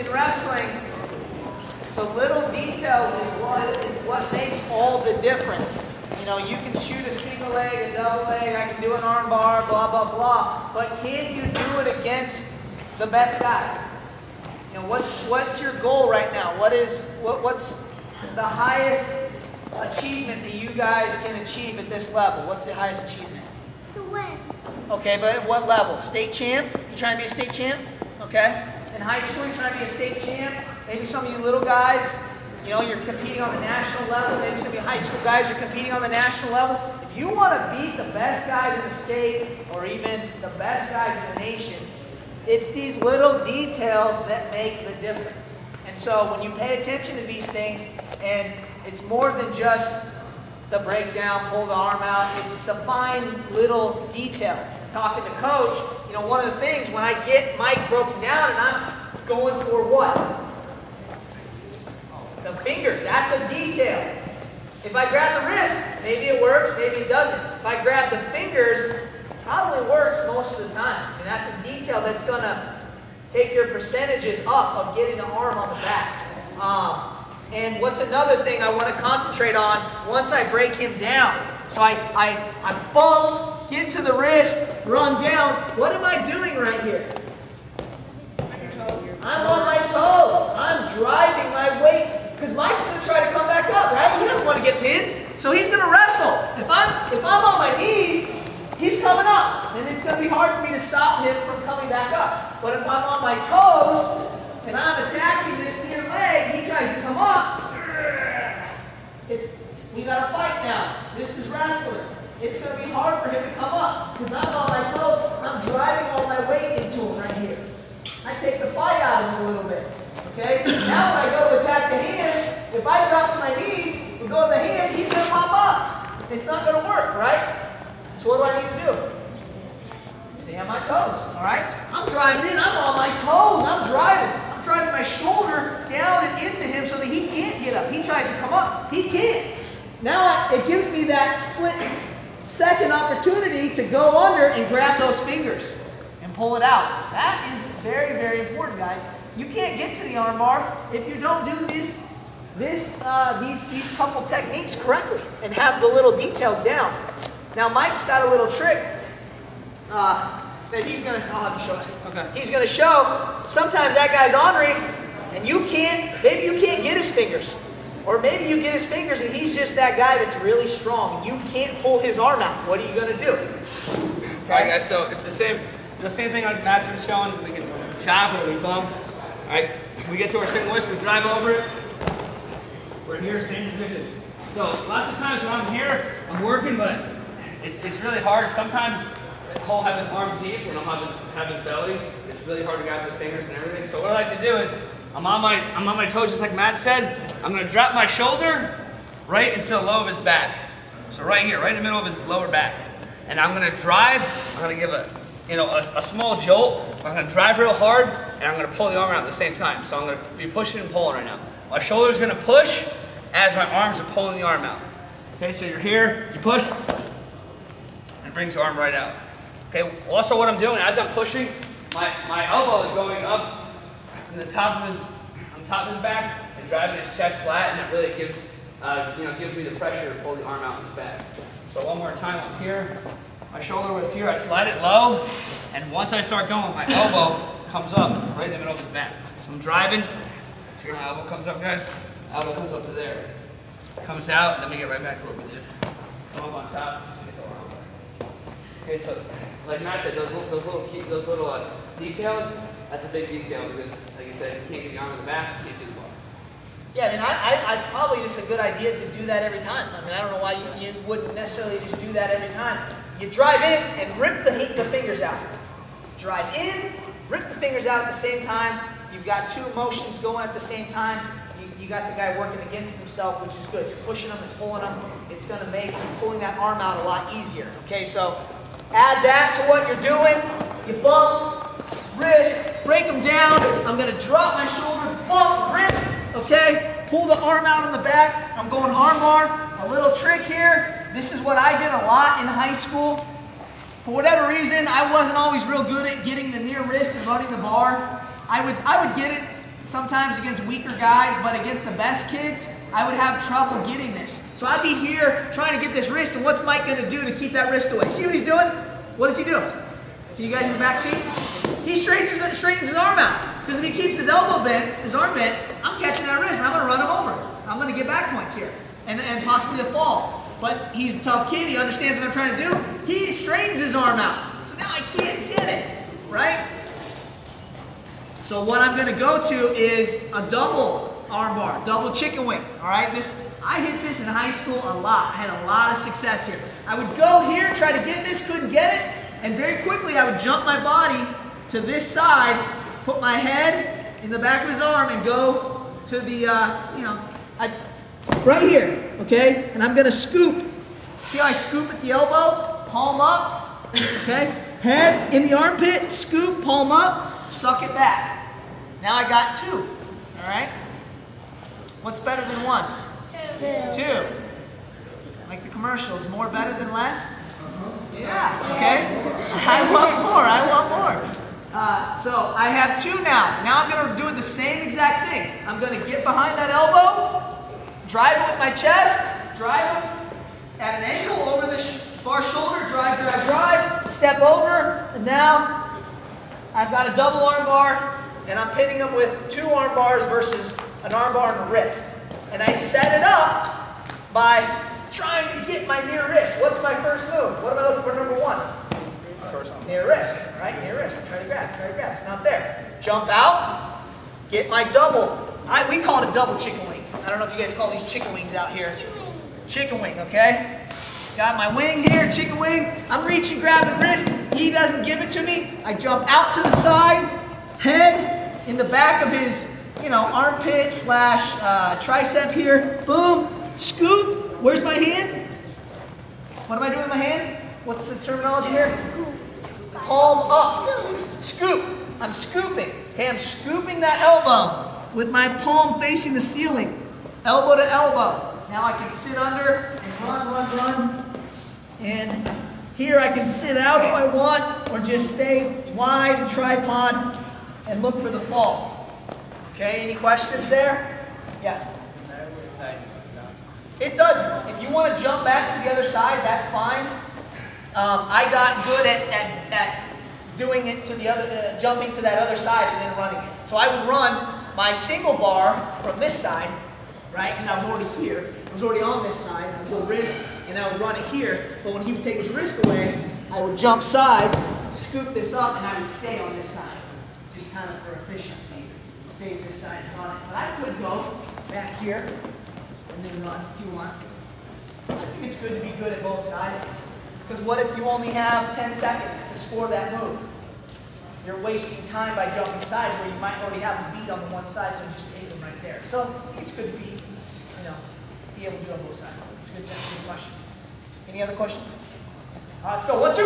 in wrestling, the little details is what makes all the difference. You know, you can shoot a single leg, a double leg, I can do an arm bar, blah, blah, blah. But can you do it against the best guys? You know, what's your goal right now? What's the highest achievement that you guys can achieve at this level? What's the highest achievement? To win. Okay, but at what level? State champ? You trying to be a state champ? Okay. In high school, you're trying to be a state champ. Maybe some of you little guys, you know, you're competing on the national level. Maybe some of you high school guys are competing on the national level. If you want to beat the best guys in the state or even the best guys in the nation, it's these little details that make the difference. And so when you pay attention to these things, and it's more than just the breakdown, pull the arm out, it's the fine little details. Talking to coach, you know, one of the things when I get Mike broken down and I'm going for what? The fingers, that's a detail. If I grab the wrist, maybe it works, maybe it doesn't. If I grab the fingers, probably works most of the time. And that's a detail that's going to take your percentages up of getting the arm on the back. And what's another thing I want to concentrate on once I break him down? So I bump, get to the wrist, run down. What am I doing right here? I'm on my toes. I'm driving my weight. Because Mike's going to try to come back up, right? He doesn't want to get pinned. So he's going to wrestle. If I'm on my knees, he's coming up. And it's going to be hard for me to stop him from coming back up. But if I'm on my toes, and I'm attacking this near leg, he tries to come up. We got to fight now. This is wrestling. It's going to be hard for him to come up because I'm on my toes. I'm driving all my weight into him right here. I take the fight out of him a little bit. Okay? Now when I go to attack the hand, if I drop to my knees and go to the hand, he's going to pop up. It's not going to work, right? So what do I need to do? Stay on my toes, all right? I'm driving in. I'm on my toes. I'm driving my shoulder down and into him so that he can't get up. He tries to come up. He can't. Now it gives me that split second opportunity to go under and grab those fingers and pull it out. That is very, very important, guys. You can't get to the arm bar if you don't do these couple techniques correctly and have the little details down. Now Mike's got a little trick that he's gonna. I'll have you show it. Okay. He's gonna show. Sometimes that guy's ornery, and you can't. Maybe you can't get his fingers, or maybe you get his fingers, and he's just that guy that's really strong, and you can't pull his arm out. What are you gonna do? Okay. All right, guys. So it's the same thing like Matt's been showing. We can chop or we bump. All right. We get to our single wrist, we drive over it. We're here, same position. So lots of times when I'm here, I'm working, but it's really hard. Sometimes Cole have his arm deep and I'll have his belly. It's really hard to grab his fingers and everything. So what I like to do is I'm on my toes just like Matt said. I'm gonna drop my shoulder right into the low of his back. So right here, right in the middle of his lower back. And I'm gonna drive, I'm gonna give a small jolt. I'm gonna drive real hard and I'm gonna pull the arm out at the same time. So I'm gonna be pushing and pulling right now. My shoulder's gonna push as my arms are pulling the arm out. Okay, so you're here, you push, and it brings your arm right out. Okay, also what I'm doing, as I'm pushing, my elbow is going up on the top of his back and driving his chest flat, and that really gives me the pressure to pull the arm out in his back. So one more time up here, my shoulder was here, I slide it low, and once I start going, my elbow comes up right in the middle of his back. So I'm driving, see my elbow comes up, guys? Elbow comes up to there. Comes out, and then we get right back to what we did. Come up on top, get the arm. Okay, so like Matt said, those little details, that's a big detail because, like you said, if you can't get the arm in the back, you can't do the bar. Yeah, I it's probably just a good idea to do that every time. I mean, I don't know why you wouldn't necessarily just do that every time. You drive in and rip the fingers out. Drive in, rip the fingers out at the same time. You've got two motions going at the same time. You got the guy working against himself, which is good. You're pushing him and pulling him. It's going to make pulling that arm out a lot easier. Okay, so add that to what you're doing. You bump, wrist, break them down. I'm going to drop my shoulder, bump, rip, okay? Pull the arm out on the back. I'm going arm bar. A little trick here. This is what I did a lot in high school. For whatever reason, I wasn't always real good at getting the near wrist and running the bar. I would get it sometimes against weaker guys, but against the best kids, I would have trouble getting this. So I'd be here trying to get this wrist, and what's Mike going to do to keep that wrist away? See what he's doing? What does he do? Can you guys in the back see? He straightens his arm out. Because if he keeps his elbow bent, his arm bent, I'm catching that wrist and I'm going to run him over. I'm going to get back points here and possibly a fall. But he's a tough kid. He understands what I'm trying to do. He straightens his arm out. So now I can't get it, right? So what I'm going to go to is a double arm bar, double chicken wing. All right, I hit this in high school a lot. I had a lot of success here. I would go here, try to get this, couldn't get it, and very quickly I would jump my body to this side, put my head in the back of his arm, and go to the, right here, okay? And I'm going to scoop. See how I scoop at the elbow? Palm up, okay? Head in the armpit, scoop, palm up, suck it back. Now I got 2, all right? What's better than 1? 2. Like the commercials, more better than less? Yeah, okay? I want more. So I have 2 now. Now I'm going to do the same exact thing. I'm going to get behind that elbow, drive it with my chest, drive it at an angle over the far shoulder, drive, step over, and now I've got a double arm bar, and I'm pitting them with 2 arm bars versus an arm bar and a wrist. And I set it up by trying to get my near wrist. What's my first move? What am I looking for, number 1? Near wrist, right? Near wrist. Try to grab. It's not there. Jump out. Get my double. We call it a double chicken wing. I don't know if you guys call these chicken wings out here. Chicken wing, okay? Got my wing here, chicken wing. I'm reaching, grabbing wrist. He doesn't give it to me. I jump out to the side, head in the back of his, armpit / tricep here. Boom. Scoop. Where's my hand? What am I doing with my hand? What's the terminology here? Palm up. Scoop. I'm scooping. Okay, I'm scooping that elbow with my palm facing the ceiling. Elbow to elbow. Now I can sit under and run. And here I can sit out if I want, or just stay wide and tripod and look for the fall. Okay, any questions there? Yeah. It doesn't. If you want to jump back to the other side, that's fine. I got good at doing it to the other, jumping to that other side and then running it. So I would run my single bar from this side, right? Because I was already here. I was already on this side. I would go wrist, and I would run it here. But when he would take his wrist away, I would jump sides, scoop this up, and I would stay on this side, just kind of for efficiency. Stay this side and run it. But I could go back here and then run if you want. I think it's good to be good at both sides. Because what if you only have 10 seconds to score that move? You're wasting time by jumping sides where you might already have a beat on the one side, so just take them right there. So it's good to be able to do on both sides. It's good to ask a question. Any other questions? All right, let's go. 1, 2.